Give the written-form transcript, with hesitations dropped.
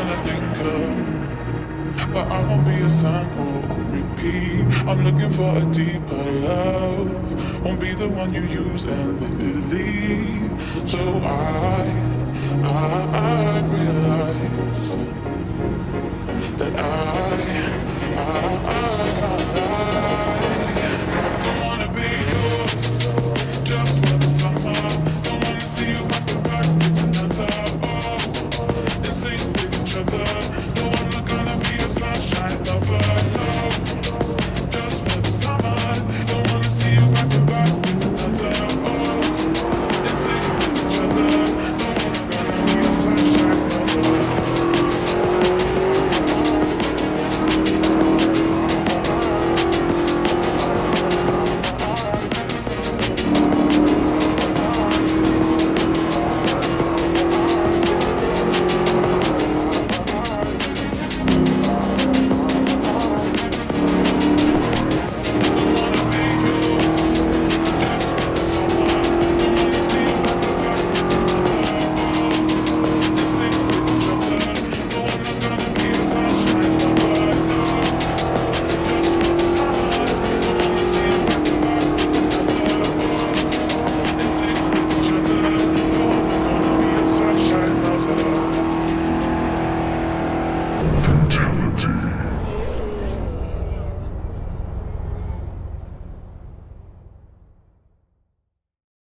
I think of. But I won't be a sample or repeat. I'm looking for a deeper love. Won't be the one you use and then delete. So I realize that I can't lie. Don't wanna be yours just for the summer. Don't wanna see you back to back with another. Oh, and sing with each other. No, I'm not gonna be a sunshine lover. No, just for the summer. Don't wanna see you back to back with another. Oh, and sing with each other. No, I'm not gonna be a sunshine lover. Fantastic.